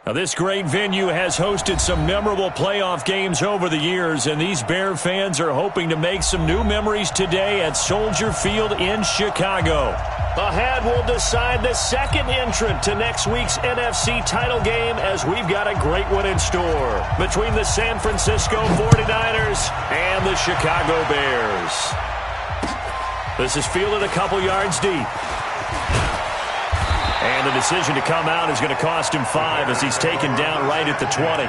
Now, this great venue has hosted some memorable playoff games over the years, and these Bear fans are hoping to make some new memories today at Soldier Field in Chicago. Ahead, we'll decide the second entrant to next week's NFC title game, as we've got a great one in store between the San Francisco 49ers and the Chicago Bears. This is fielded a couple yards deep. And the decision to come out is going to cost him 5 as he's taken down right at the 20.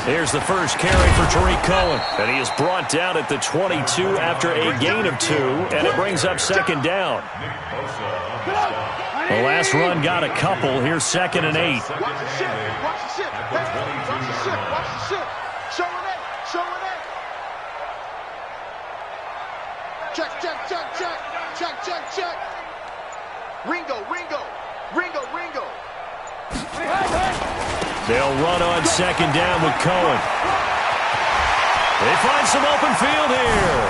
Here's the first carry for Tariq Cohen, and he is brought down at the 22 after a gain of 2, and it brings up second down. The last run got a couple. Here's 2nd and 8. Watch the shit. Watch the shit. Watch the shit. Watch the shit. Showing it. Showing it. Check, check, check, check. Check, check, check. Ringo, Ringo. Ringo, Ringo. They'll run on second down with Cohen. They find some open field here.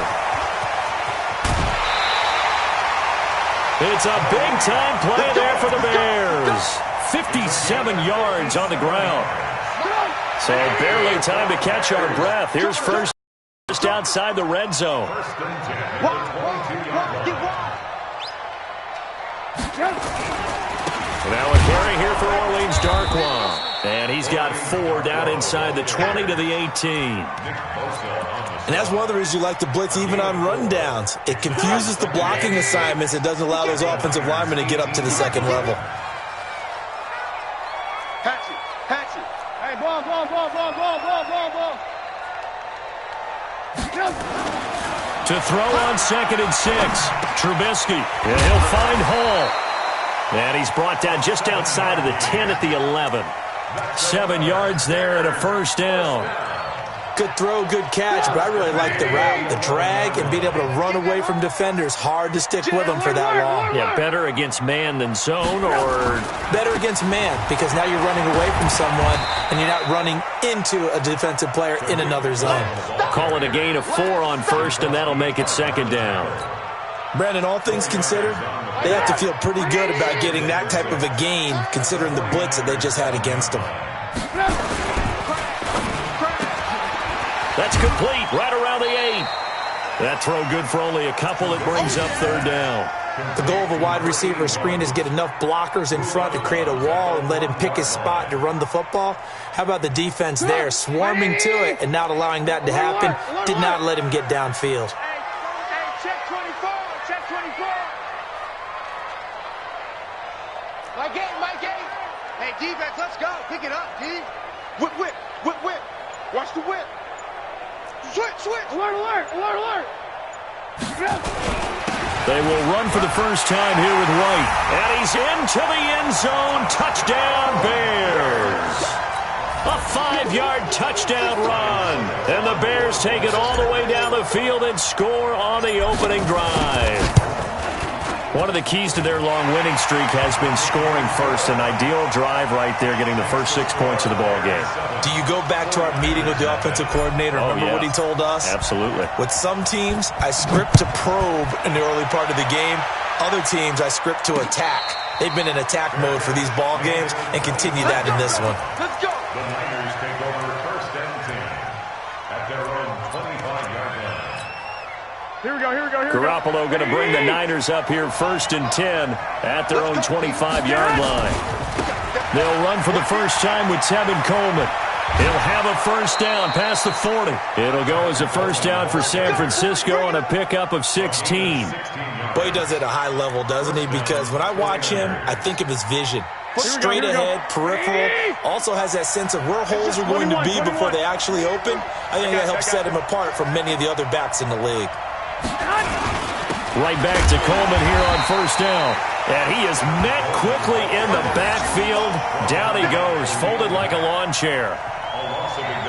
It's a big-time play there for the Bears. 57 yards on the ground. So barely time to catch our breath. Here's first just outside the red zone. Now a carry here for Orleans Darkwa. And he's got 4 down inside the 20 to the 18. And that's one of the reasons you like to blitz even on rundowns. It confuses the blocking assignments. It doesn't allow those offensive linemen to get up to the second level. Hatch it. Hatch it. Hey, ball. To throw on 2nd and 6. Trubisky. And he'll find Hall. And he's brought down just outside of the 10 at the 11. 7 yards there and a first down. Good throw, good catch, but I really like the route. The drag and being able to run away from defenders. Hard to stick with them for that long. Yeah, better against man than zone, or? Better against man, because now you're running away from someone and you're not running into a defensive player in another zone. Call it a gain of 4 on first, and that'll make it second down. Brandon, all things considered, they have to feel pretty good about getting that type of a gain, considering the blitz that they just had against them. That's complete, right around the 8. That throw good for only a couple. It brings up 3rd down. The goal of a wide receiver screen is get enough blockers in front to create a wall and let him pick his spot to run the football. How about the defense there, swarming to it and not allowing that to happen? Did not let him get downfield. Check 24. Check 24. My game. Hey, defense, let's go. Pick it up, D. Whip. Watch the whip. Switch. Alert. They will run for the first time here with White. And he's into the end zone. Touchdown, Bears. A 5-yard touchdown run. And the Bears take it all the way down the field and score on the opening drive. One of the keys to their long winning streak has been scoring first. An ideal drive right there, getting the first 6 points of the ball game. Do you go back to our meeting with the offensive coordinator? Remember what he told us? Absolutely. With some teams, I script to probe in the early part of the game. Other teams, I script to attack. They've been in attack mode for these ball games and continue that in this one. Let's go. The Niners take over 1st and 10 at their own 25-yard line. Here we go. Garoppolo going to bring the Niners up here 1st and 10 at their own 25-yard line. They'll run for the first time with Tevin Coleman. He'll have a first down past the 40. It'll go as a first down for San Francisco on a pickup of 16. Boy, he does it at a high level, doesn't he? Because when I watch him, I think of his vision. Straight ahead, peripheral, also has that sense of where holes are going to be before they actually open. I think that helps set him apart from many of the other backs in the league. Right back to Coleman here on first down. And he is met quickly in the backfield. Down he goes, folded like a lawn chair.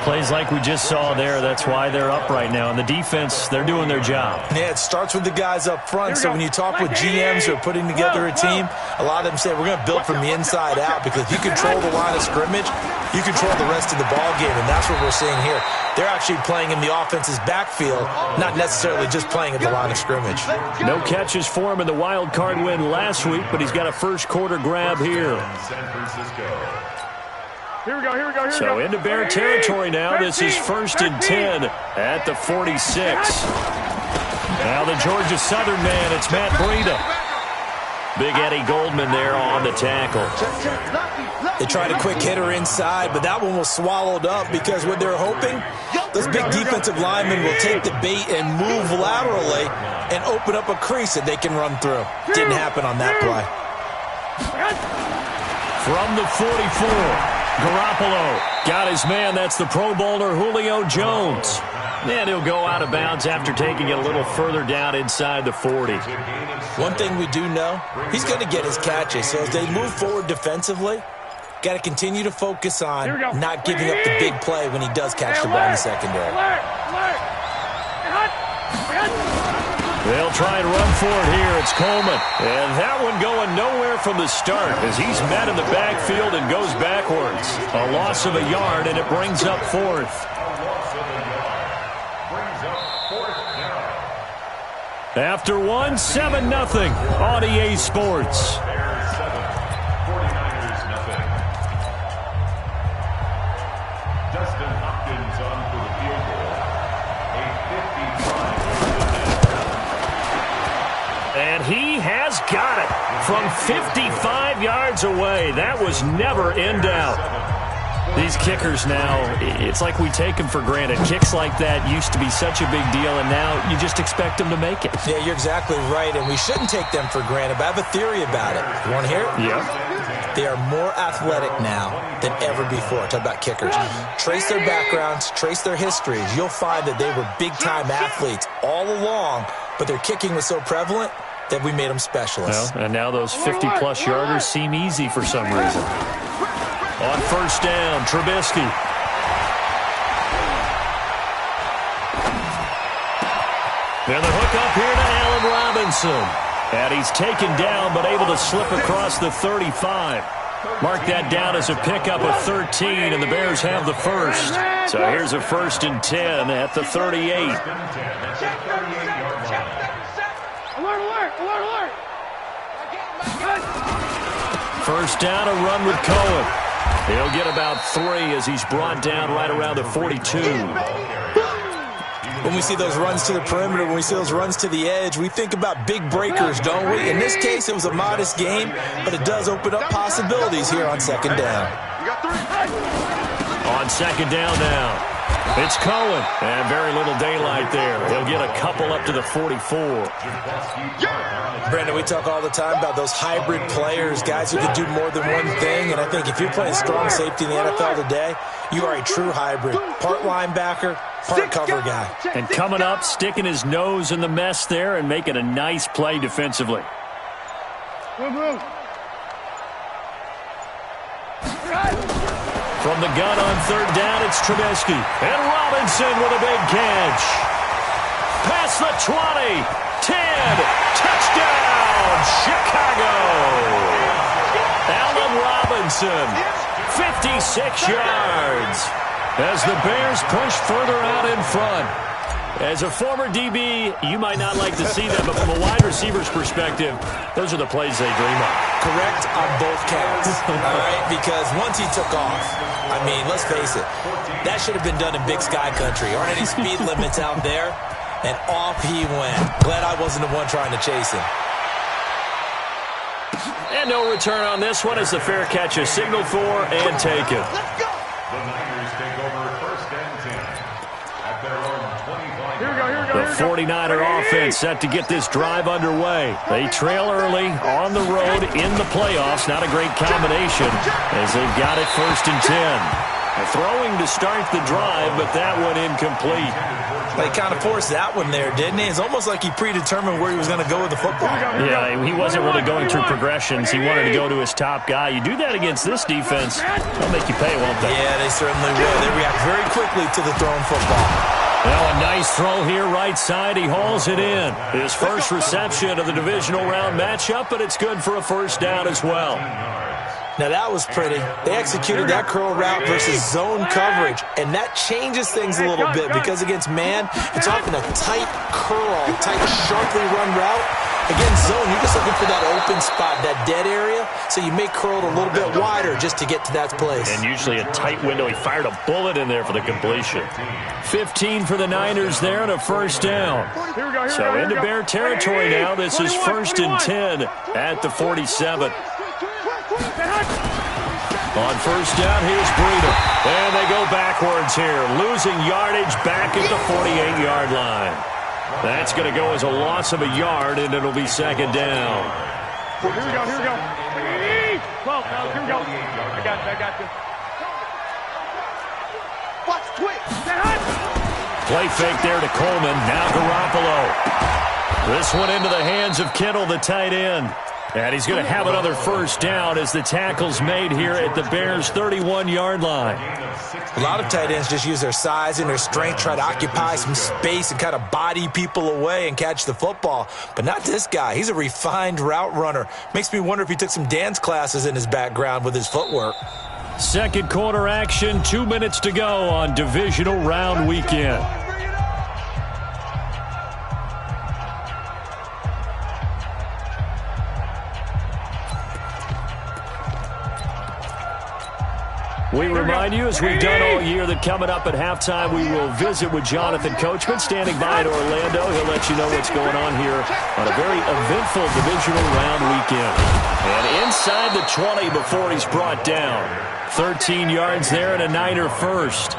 Plays like we just saw there. That's why they're up right now. And the defense, they're doing their job. Yeah, it starts with the guys up front. So when you talk with GMs who are putting together a team, a lot of them say we're going to build from the inside out, because if you control the line of scrimmage, you control the rest of the ball game, and that's what we're seeing here. They're actually playing in the offense's backfield, not necessarily just playing at the line of scrimmage. No catches for him in the wild card win last week, but he's got a first quarter grab here. San Francisco. Here we go, here we go, here we go. So into Bear territory now. This is 1st and 10 at the 46. Now the Georgia Southern man, it's Matt Breida. Big Eddie Goldman there on the tackle. They tried a quick hitter inside, but that one was swallowed up, because what they're hoping, those big defensive linemen will take the bait and move laterally and open up a crease that they can run through. Didn't happen on that play. From the 44. Garoppolo got his man. That's the Pro Bowler Julio Jones. And he'll go out of bounds after taking it a little further down inside the 40. One thing we do know, he's going to get his catches. So as they move forward defensively, got to continue to focus on not giving up the big play when he does catch the ball in the secondary. They'll try and run for it here. It's Coleman. And that one going nowhere from the start, as he's met in the backfield and goes backwards. A loss of a yard, and it brings up 4th. After one, 7-0 on EA Sports. And he has got it from 55 yards away. That was never in doubt. These kickers now, it's like we take them for granted. Kicks like that used to be such a big deal, and now you just expect them to make it. Yeah, you're exactly right, and we shouldn't take them for granted, but I have a theory about it. You want to hear it? Yeah. They are more athletic now than ever before. Talk about kickers. Trace their backgrounds, trace their histories. You'll find that they were big-time athletes all along, but their kicking was so prevalent that we made them specialists. Well, and now those 50-plus yarders seem easy for some reason. On first down, Trubisky. And the hook up here to Allen Robinson. And he's taken down, but able to slip across the 35. Mark that down as a pickup of 13, and the Bears have the first. So here's a 1st and 10 at the 38. Alert, alert, alert. First down, a run with Cohen. He'll get about 3 as he's brought down right around the 42. When we see those runs to the perimeter, when we see those runs to the edge, we think about big breakers, don't we? In this case, it was a modest game, but it does open up possibilities here on second down. On second down now, it's Cohen. And very little daylight there. He'll get a couple up to the 44. Brandon, we talk all the time about those hybrid players, guys who can do more than one thing, and I think if you're playing strong safety in the NFL today, you are a true hybrid. Part linebacker, part cover guy. And coming up, sticking his nose in the mess there and making a nice play defensively. From the gun on third down, it's Trubisky. And Robinson with a big catch. Past the 20, 10, touchdown, Chicago. Allen Robinson, 56 yards. As the Bears push further out in front. As a former DB, you might not like to see that, but from a wide receiver's perspective, those are the plays they dream of. Correct on both counts, all right? Because once he took off, I mean, let's face it, that should have been done in Big Sky Country. Aren't any speed limits out there? And off he went. Glad I wasn't the one trying to chase him. And no return on this one as the fair catch is signaled for and taken. The Niners take over 1st and 10 at their own 25. The 49er offense set to get this drive underway. They trail early on the road in the playoffs. Not a great combination as they've got it 1st and 10. Throwing to start the drive, but that one incomplete. They kind of forced that one there, didn't he? It's almost like he predetermined where he was going to go with the football. Yeah, he wasn't really going through progressions. He wanted to go to his top guy. You do that against this defense, they'll make you pay, won't they? Yeah, they certainly will. They react very quickly to the thrown football. Well, a nice throw here right side. He hauls it in. His first reception of the divisional round matchup, but it's good for a first down as well. Now, that was pretty. They executed that curl route versus zone coverage, and that changes things a little bit because against man, it's often a tight curl, tight, sharply run route. Against zone, you're just looking for that open spot, that dead area, so you may curl it a little bit wider just to get to that place. And usually a tight window. He fired a bullet in there for the completion. 15 for the Niners there and a first down. So into Bear territory now. This is 1st and 10 at the 47. On first down, here's Breida. And they go backwards here, losing yardage back at the 48-yard line. That's going to go as a loss of a yard, and it'll be second down. Here we go, here we go. 12, here we go. I got you. Watch twitch. Play fake there to Coleman. Now Garoppolo. This one into the hands of Kittle, the tight end. And he's going to have another first down as the tackle's made here at the Bears' 31-yard line. A lot of tight ends just use their size and their strength, try to occupy some space and kind of body people away and catch the football. But not this guy. He's a refined route runner. Makes me wonder if he took some dance classes in his background with his footwork. Second quarter action, 2 minutes to go on divisional round weekend. We remind you, as we've done all year, that coming up at halftime, we will visit with Jonathan Coachman, standing by in Orlando. He'll let you know what's going on here on a very eventful divisional round weekend. And inside the 20 before he's brought down. 13 yards there and a Niner first.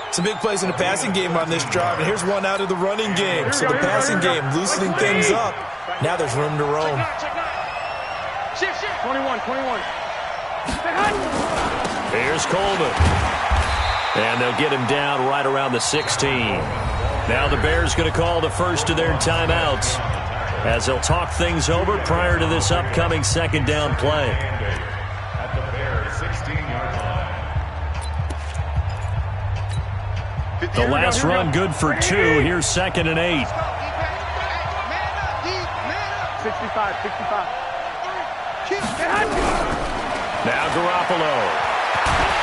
Some big plays in the passing game on this drive, and here's one out of the running game. So the passing game loosening things up. Now there's room to roam. 21. Here's Coleman. And they'll get him down right around the 16. Now the Bears going to call the first of their timeouts as they'll talk things over prior to this upcoming second down play. At the Bears' 16-yard line. The last run good for 2. Here's 2nd and 8. 65. Now Garoppolo.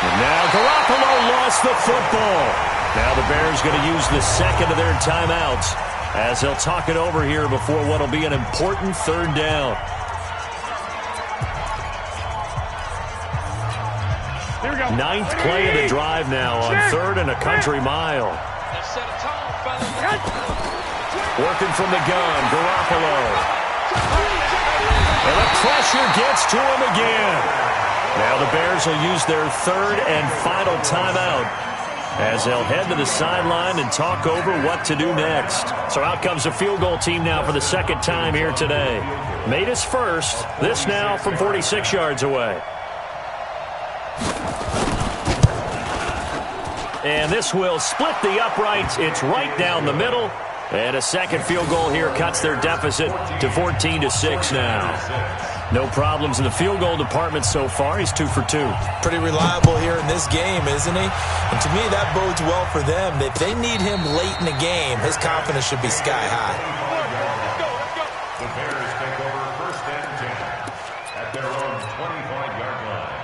And now Garoppolo lost the football. Now the Bears going to use the second of their timeouts as they'll talk it over here before what will be an important third down. Here we go. 9th play of the drive now on 3rd and a country mile. Working from the gun, Garoppolo. And the pressure gets to him again. Now the Bears will use their 3rd and final timeout as they'll head to the sideline and talk over what to do next. So out comes the field goal team now for the second time here today. Made his first. This now from 46 yards away. And this will split the uprights. It's right down the middle. And a second field goal here cuts their deficit to 14-6 now. No problems in the field goal department so far. He's 2 for 2. Pretty reliable here in this game, isn't he? And to me, that bodes well for them. If they need him late in the game, his confidence should be sky high. The Bears take over 1st and 10 at their own 25-yard line.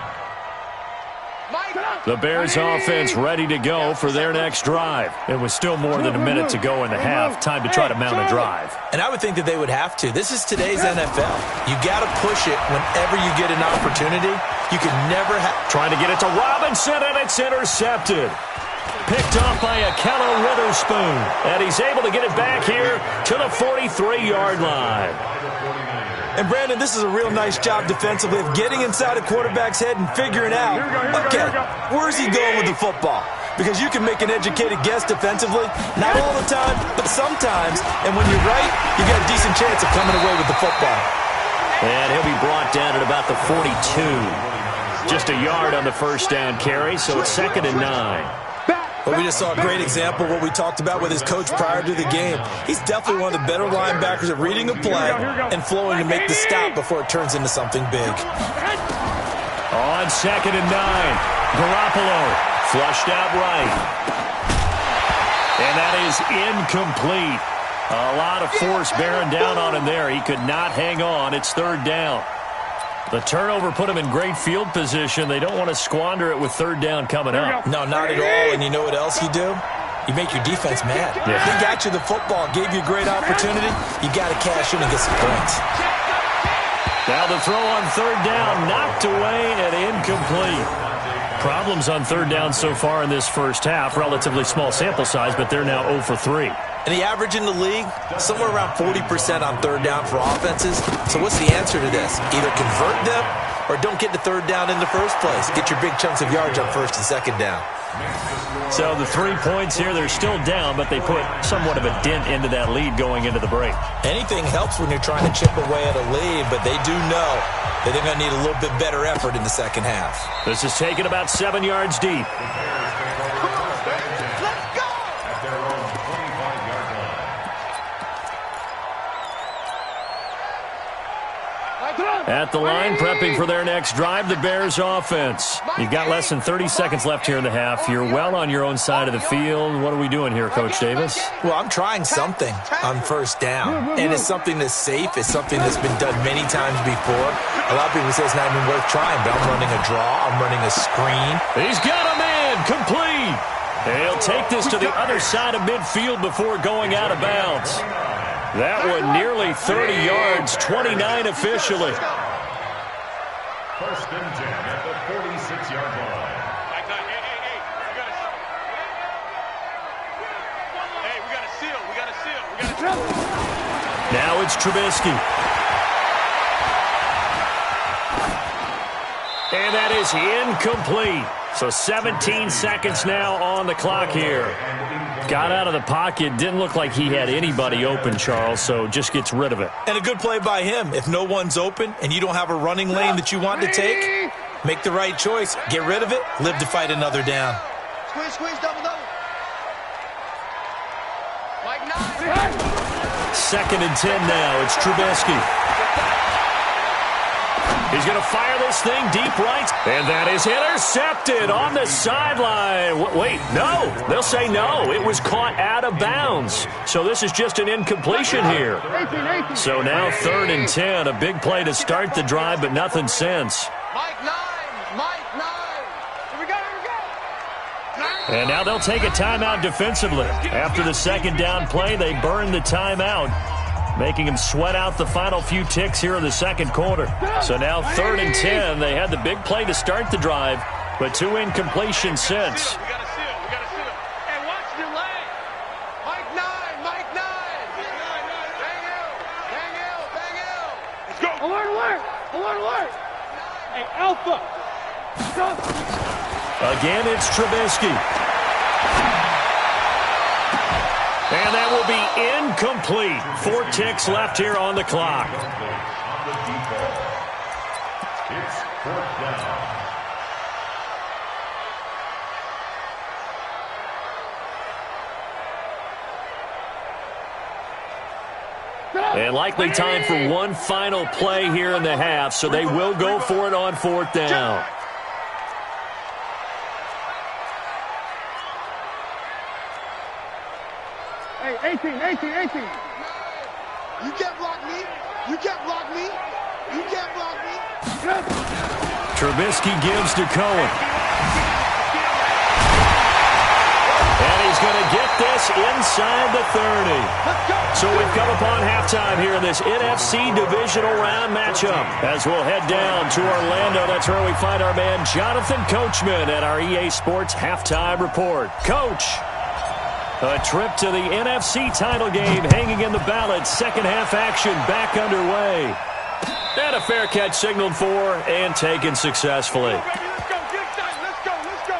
The Bears offense ready to go for their next drive. It was still more than a minute to go in the half. Time to try to mount a drive. And I would think that they would have to. This is today's NFL. You got to push it whenever you get an opportunity. You can never have... Trying to get it to Robinson, and it's intercepted. Picked off by Akello Witherspoon. And he's able to get it back here to the 43-yard line. And, Brandon, this is a real nice job defensively of getting inside a quarterback's head and figuring out, okay, where's he going with the football? Because you can make an educated guess defensively, not all the time, but sometimes. And when you're right, you got a decent chance of coming away with the football. And he'll be brought down at about the 42. Just a yard on the first down carry, so it's 2nd and 9. Well, we just saw a great example of what we talked about with his coach prior to the game. He's definitely one of the better linebackers at reading a play and flowing to make the stop before it turns into something big. On 2nd and 9, Garoppolo flushed out right. And that is incomplete. A lot of force bearing down on him there. He could not hang on. It's 3rd down. The turnover put him in great field position. They don't want to squander it with 3rd down coming up. No, not at all. And you know what else you do? You make your defense mad. Yeah. They got you the football, gave you a great opportunity. You got to cash in and get some points. Now the throw on 3rd down, knocked away and incomplete. Problems on 3rd down so far in this first half. Relatively small sample size, but they're now 0 for 3. And the average in the league, somewhere around 40% on 3rd down for offenses. So what's the answer to this? Either convert them or don't get to 3rd down in the first place. Get your big chunks of yards on 1st and 2nd down. So the 3 points here, they're still down, but they put somewhat of a dent into that lead going into the break. Anything helps when you're trying to chip away at a lead, but they do know that they're going to need a little bit better effort in the second half. This is taken about 7 yards deep. At the line, prepping for their next drive, the Bears offense. You've got less than 30 seconds left here in the half. You're well on your own side of the field. What are we doing here, Coach Davis? Well, I'm trying something on 1st down, and it's something that's safe. It's something that's been done many times before. A lot of people say it's not even worth trying, but I'm running a draw. I'm running a screen. He's got a man, complete. And he'll take this to the other side of midfield before going out of bounds. That one nearly 30 yards, 29 officially. 1st and 10 at the 46-yard line. Hey, we got a seal. We got a seal. Now it's Trubisky. And that is incomplete. So 17 seconds now on the clock here. Got out of the pocket. Didn't look like he had anybody open, Charles, so just gets rid of it. And a good play by him. If no one's open and you don't have a running lane that you want to take, make the right choice. Get rid of it. Live to fight another down. Squeeze, double. Mike 9. 2nd and 10 now. It's Trubisky. He's going to fire this thing deep right. And that is intercepted on the sideline. Wait, no. They'll say no. It was caught out of bounds. So this is just an incompletion here. So now 3rd and 10. A big play to start the drive, but nothing since. Mike 9. Here we go. And now they'll take a timeout defensively. After the 2nd down play, they burn the timeout, making him sweat out the final few ticks here in the 2nd quarter. So now 3rd and 10. They had the big play to start the drive, but 2 incompletions since. We got a seal. Hey, watch the leg. Mike 9. Bang Hill. Let's go. Alert. Hey, Alpha. Again, it's Trubisky. And that will be incomplete. 4 ticks left here on the clock. It's 4th down. And likely time for one final play here in the half, so they will go for it on 4th down. Hey, 18. You can't block me. Trubisky gives to Cohen. And he's going to get this inside the 30. So we've come upon halftime here in this NFC Divisional Round matchup. As we'll head down to Orlando, that's where we find our man Jonathan Coachman at our EA Sports Halftime Report. Coach, a trip to the NFC title game hanging in the balance. Second half action back underway. And a fair catch signaled for and taken successfully. Let's go. Get excited. Let's go.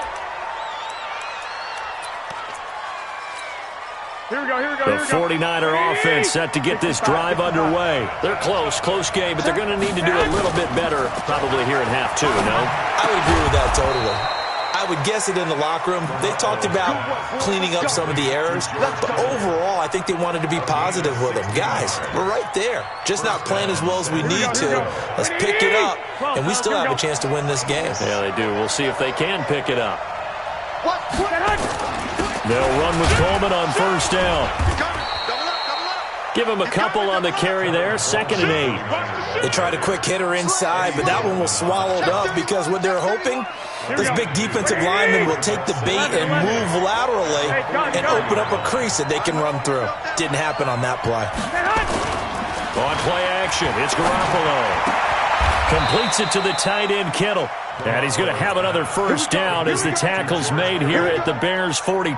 Here we go. The 49er offense set to get this drive underway. They're close game, but they're going to need to do a little bit better probably here in half two, no? I would agree with that totally. I would guess it in the locker room. They talked about cleaning up some of the errors, but overall, I think they wanted to be positive with them. Guys, we're right there. Just not playing as well as we need to. Let's pick it up, and we still have a chance to win this game. Yeah, they do. We'll see if they can pick it up. They'll run with Coleman on first down. Give him a couple on the carry there, 2nd and 8. They tried a quick hitter inside, but that one was swallowed up because what they're hoping, this big defensive lineman will take the bait and move laterally and open up a crease that they can run through. Didn't happen on that play. On play action, it's Garoppolo. Completes it to the tight end, Kittle. And he's going to have another first down as the tackle's made here at the Bears' 42.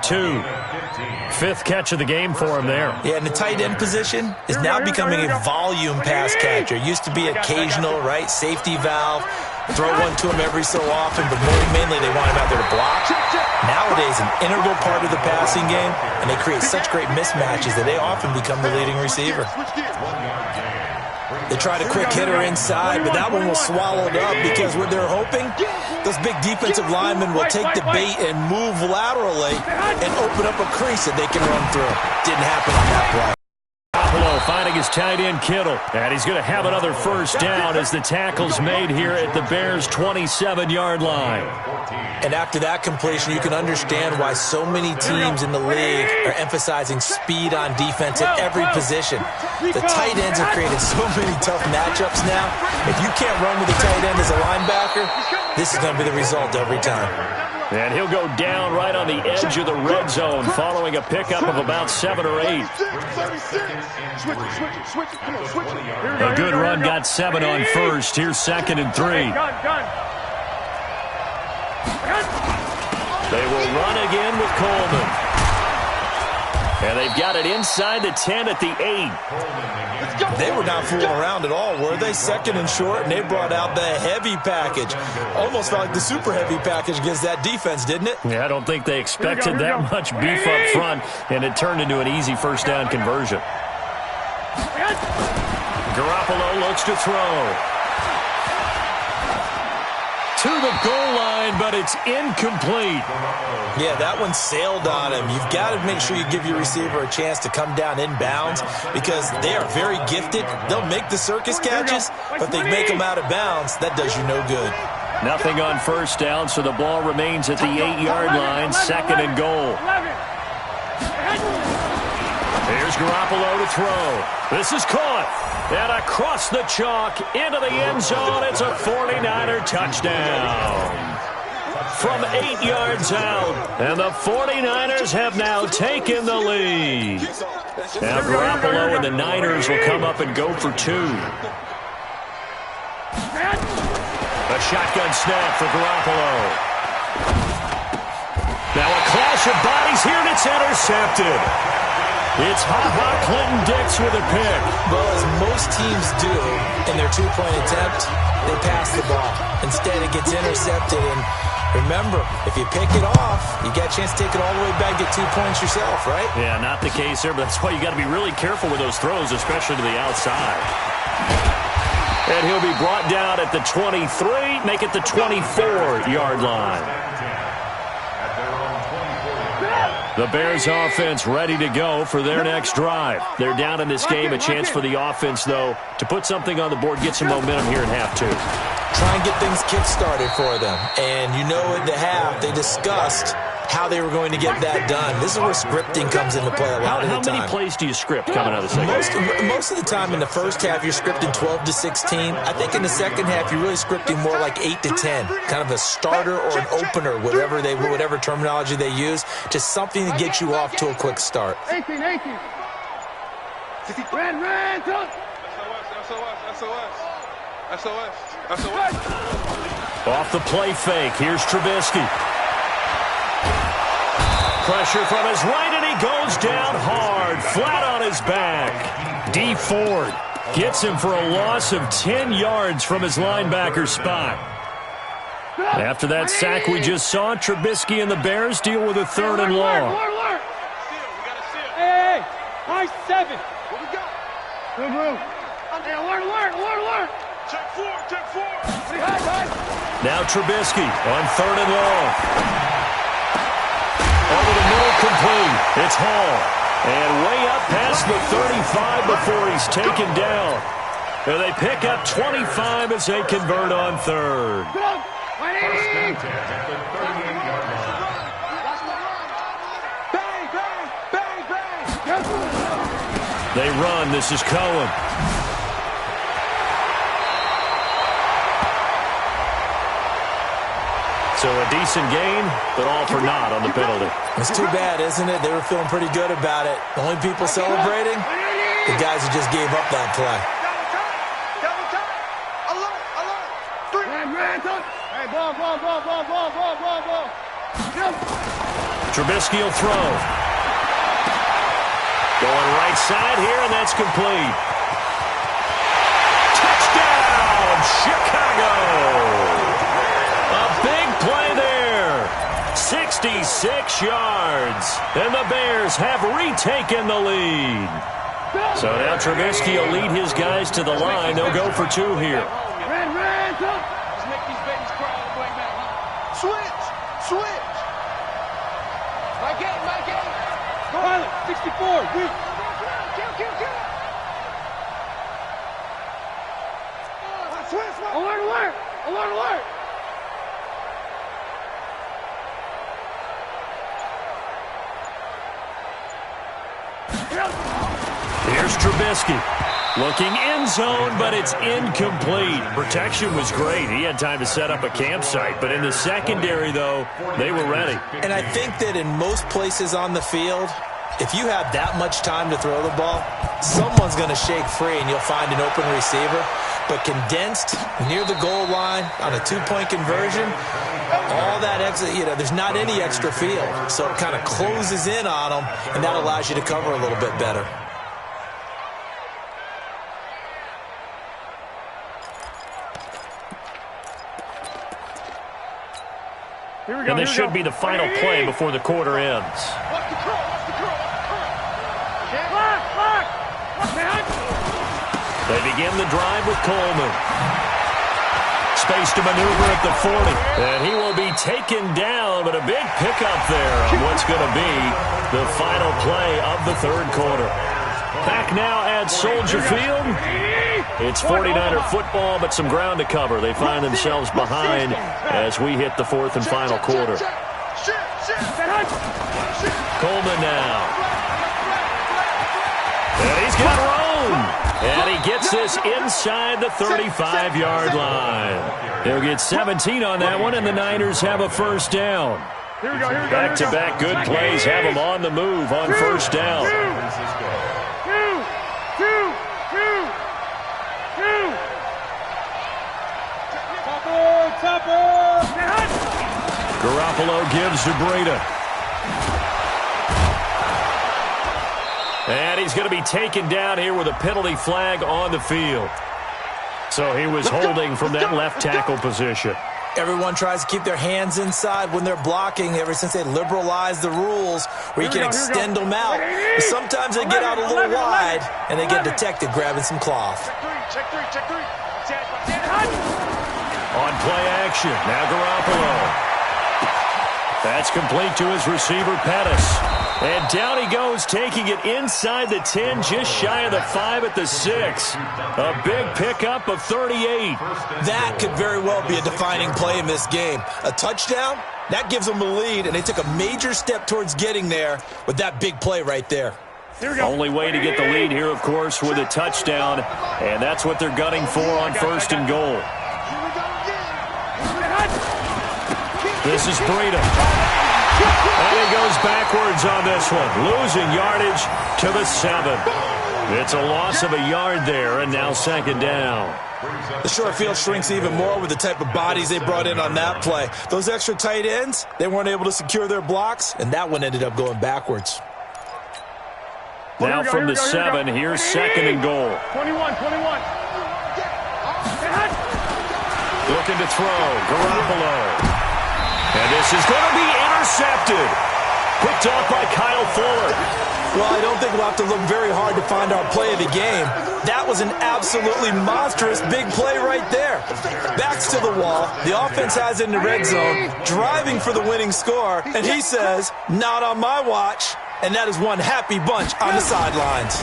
5th catch of the game for him there. Yeah, and the tight end position is now becoming a volume pass catcher. It used to be occasional, right? Safety valve. Throw one to him every so often, but mainly they want him out there to block. Nowadays, an integral part of the passing game, and they create such great mismatches that they often become the leading receiver. They tried a quick hitter inside, but that one was swallowed up because what they're hoping, those big defensive linemen will take the bait and move laterally and open up a crease that they can run through. Didn't happen on that play. Garoppolo finding his tight end, Kittle. And he's going to have another first down as the tackle's made here at the Bears' 27-yard line. And after that completion, you can understand why so many teams in the league are emphasizing speed on defense at every position. The tight ends have created so many tough matchups now. If you can't run with a tight end as a linebacker, this is going to be the result every time. And he'll go down right on the edge of the red zone following a pickup of about 7 or 8. A good run got 7 on first. Here's 2nd and 3. They will run again with Coleman. And they've got it inside the 10 at the 8. They were not fooling around at all, were they? 2nd and short, and they brought out the heavy package. Almost felt like the super heavy package against that defense, didn't it? Yeah, I don't think they expected that much beef up front, and it turned into an easy first down conversion. Garoppolo looks to throw. To the goal line, but it's incomplete. Yeah, that one sailed on him. You've got to make sure you give your receiver a chance to come down inbounds because they are very gifted. They'll make the circus catches, but they make them out of bounds. That does you no good. Nothing on first down, so the ball remains at the 8-yard line, 2nd and goal. Here's Garoppolo to throw. This is caught. And across the chalk into the end zone. It's a 49er touchdown. From 8 yards out. And the 49ers have now taken the lead. Now Garoppolo and the Niners will come up and go for 2. A shotgun snap for Garoppolo. Now a clash of bodies here, and it's intercepted. It's Ha-Ha Clinton Dix with a pick. Well, as most teams do in their 2-point attempt, they pass the ball. Instead, it gets intercepted. And remember, if you pick it off, you got a chance to take it all the way back, get 2 points yourself, right? Yeah, not the case there, but that's why you got to be really careful with those throws, especially to the outside. And he'll be brought down at the 23, make it the 24-yard line. The Bears offense ready to go for their next drive. They're down in this game. A chance for the offense, though, to put something on the board, get some momentum here in half 2. Try and get things kick-started for them. And you know at the half, they discussed how they were going to get that done. This is where scripting comes into play a lot of the time. How many plays do you script coming out of the second? Most of the time in the first half, you're scripting 12 to 16. I think in the second half, you're really scripting more like 8 to 10. Kind of a starter or an opener, whatever terminology they use. Just something to get you off to a quick start. 18. Ran. SOS. Off the play fake. Here's Trubisky. Pressure from his right, and he goes down hard, flat on his back. D. Ford gets him for a loss of 10 yards from his linebacker spot. After that sack we just saw, Trubisky and the Bears deal with a 3rd and long. Hey! High 7. What we got? Move, move. Hey, alert. Check four. Now Trubisky on 3rd and long. Over the middle, complete. It's Hall. And way up past the 35 before he's taken down. And they pick up 25 as they convert on 3rd. First and 10 at the 38-yard line. Bang. They run. This is Cohen. So a decent gain, but all for naught on the penalty. It's too bad, isn't it? They were feeling pretty good about it. The only people celebrating, the guys who just gave up that play. Double time. Alert. Hey, ball. Trubisky will throw. Going right side here, and that's complete. Touchdown, Chicago! A big play there. 66 yards. And the Bears have retaken the lead. So now Trubisky will lead his guys to the line. They'll go for 2 here. Switch. My game. Go on, 64. Weak. Kill. Switch. Alert. Here's Trubisky. Looking end zone, but it's incomplete. Protection was great. He had time to set up a campsite. But in the secondary, though, they were ready. And I think that in most places on the field, if you have that much time to throw the ball, someone's going to shake free and you'll find an open receiver. But condensed near the goal line on a 2-point conversion, all that extra, there's not any extra field. So it kind of closes in on them, and that allows you to cover a little bit better. And this should be the final play before the quarter ends. Watch the curl. They begin the drive with Coleman. Space to maneuver at the 40. And he will be taken down, but a big pickup there on what's going to be the final play of the 3rd quarter. Back now at Soldier Field. It's 49er football, but some ground to cover. They find themselves behind as we hit the 4th and final quarter. Coleman now. And he's got room. And he gets this inside the 35-yard line. He'll get 17 on that one, and the Niners have a first down. Back-to-back good plays have them on the move on first down. Garoppolo gives to Breida. And he's going to be taken down here with a penalty flag on the field. So he was holding from that left tackle position. Everyone tries to keep their hands inside when they're blocking ever since they liberalized the rules where you can extend them out. But sometimes they get out a little wide and they get detected grabbing some cloth. Check three. On play action, now Garoppolo. That's complete to his receiver, Pettis. And down he goes, taking it inside the 10, just shy of the 5 at the 6. A big pickup of 38. That could very well be a defining play in this game. A touchdown, that gives them a lead, and they took a major step towards getting there with that big play right there. Only way to get the lead here, of course, with a touchdown, and that's what they're gunning for on 1st and goal. This is Breida. And he goes backwards on this one, losing yardage to the 7. It's a loss of a yard there, and now 2nd down. The short field shrinks even more with the type of bodies they brought in on that play. Those extra tight ends, they weren't able to secure their blocks, and that one ended up going backwards. Now from the 7, here's 2nd and goal. 21. Looking to throw, Garoppolo. And this is going to be intercepted. Picked off by Kyle Fuller. Well, I don't think we'll have to look very hard to find our play of the game. That was an absolutely monstrous big play right there. Backs to the wall. The offense has it in the red zone, driving for the winning score, and he says, not on my watch. And that is one happy bunch on the sidelines.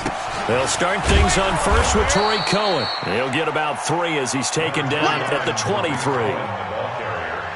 They'll start things on first with Torrey Cohen. He'll get about 3 as he's taken down at the 23.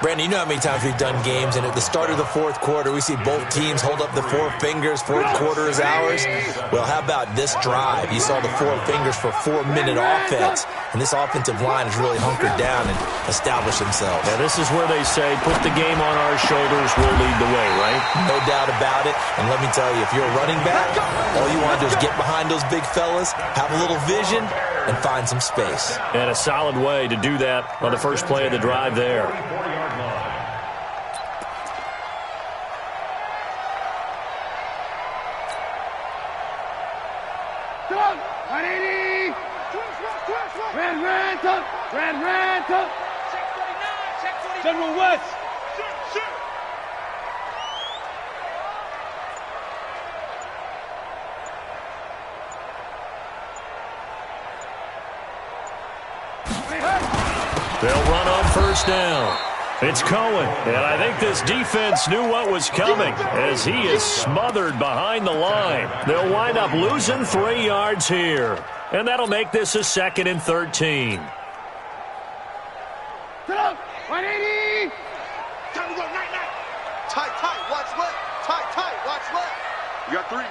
Brandon, you know how many times we've done games, and at the start of the fourth quarter, we see both teams hold up the 4 fingers, fourth quarter is ours. Well, how about this drive? You saw the 4 fingers for 4-minute offense, and this offensive line has really hunkered down and established themselves. Yeah, this is where they say, put the game on our shoulders, we'll lead the way, right? No doubt about it, and let me tell you, if you're a running back, all you want to do is get behind those big fellas, have a little vision, and find some space. And a solid way to do that on the first play of the drive there. General West. They'll run on first down. It's Cohen, and I think this defense knew what was coming as he is smothered behind the line. They'll wind up losing 3 yards here, and that'll make this a 2nd and 13. Sit up. 180. Time to go, night. Tight, watch left. Tight, watch left. You got 3.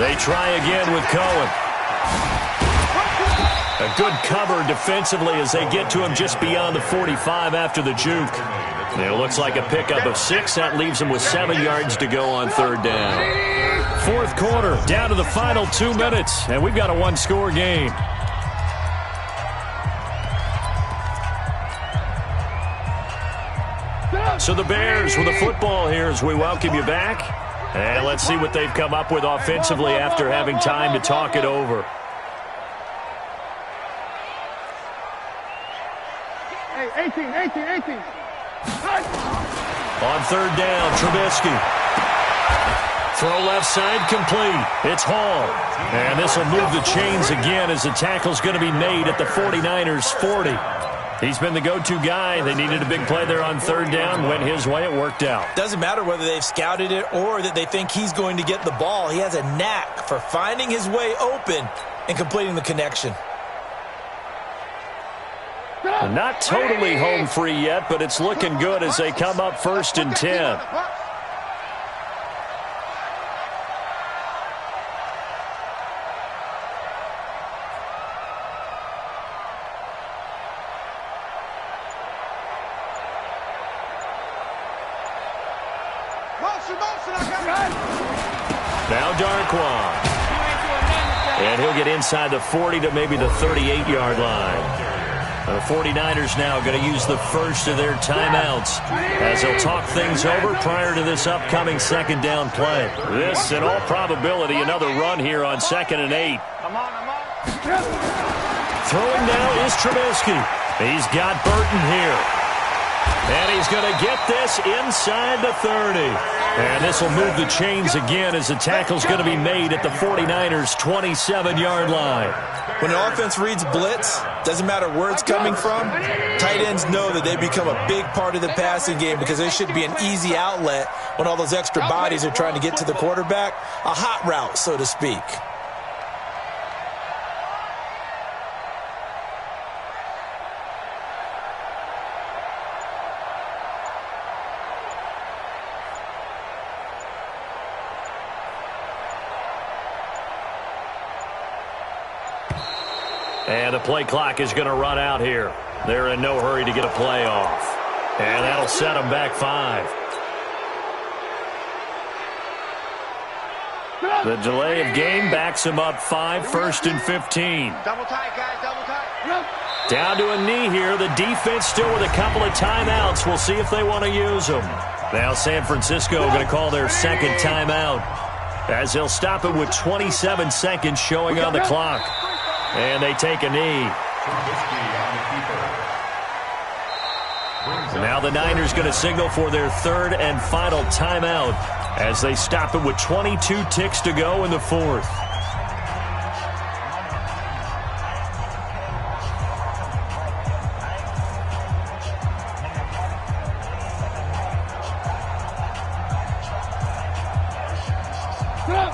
They try again with Cohen. A good cover defensively as they get to him just beyond the 45 after the juke. And it looks like a pickup of 6. That leaves him with 7 yards to go on 3rd down. Fourth quarter, down to the final 2 minutes, and we've got a 1-score game. So the Bears with the football here as we welcome you back. And let's see what they've come up with offensively after having time to talk it over. Hey, 18. On 3rd down, Trubisky. Throw left side complete. It's Hall. And this will move the chains again as the tackle's going to be made at the 49ers' 40. He's been the go-to guy. They needed a big play there on 3rd down. Went his way. It worked out. Doesn't matter whether they've scouted it or that they think he's going to get the ball. He has a knack for finding his way open and completing the connection. Not totally home free yet, but it's looking good as they come up 1st and 10. Now Darquan. And he'll get inside the 40 to maybe the 38-yard line. The 49ers now going to use the first of their timeouts as they'll talk things over prior to this upcoming 2nd down play. This, in all probability, another run here on 2nd and 8. Throwing now is Trubisky. He's got Burton here. And he's going to get this inside the 30. And this will move the chains again as the tackle's going to be made at the 49ers' 27-yard line. When an offense reads blitz, doesn't matter where it's coming from, tight ends know that they become a big part of the passing game because they should be an easy outlet when all those extra bodies are trying to get to the quarterback. A hot route, so to speak. And the play clock is going to run out here. They're in no hurry to get a play off. And that'll set them back 5. The delay of game backs them up 5, 1st and 15. Double tight, guys, double tight. Down to a knee here. The defense still with a couple of timeouts. We'll see if they want to use them. Now San Francisco going to call their 2nd timeout as they'll stop it with 27 seconds showing on the clock. And they take a knee. Now the Niners going to signal for their 3rd and final timeout as they stop it with 22 ticks to go in the fourth.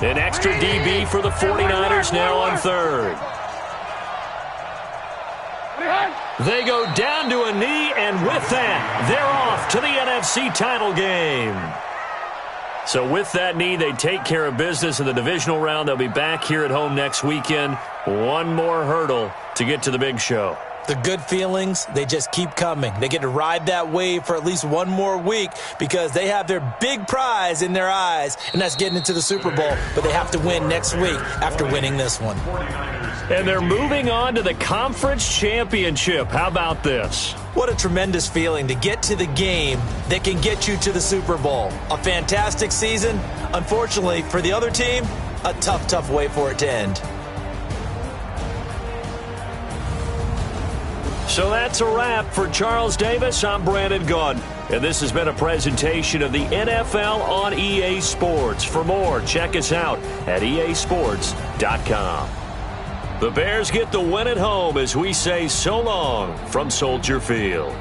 An extra DB for the 49ers now on third. They go down to a knee, and with that, they're off to the NFC title game. So with that knee, they take care of business in the divisional round. They'll be back here at home next weekend. One more hurdle to get to the big show. The good feelings, they just keep coming. They get to ride that wave for at least one more week because they have their big prize in their eyes, and that's getting into the Super Bowl. But they have to win next week after winning this one. And they're moving on to the conference championship. How about this? What a tremendous feeling to get to the game that can get you to the Super Bowl. A fantastic season. Unfortunately, for the other team, a tough, tough way for it to end. So that's a wrap. For Charles Davis, I'm Brandon Gaudin. And this has been a presentation of the NFL on EA Sports. For more, check us out at easports.com. The Bears get the win at home as we say so long from Soldier Field.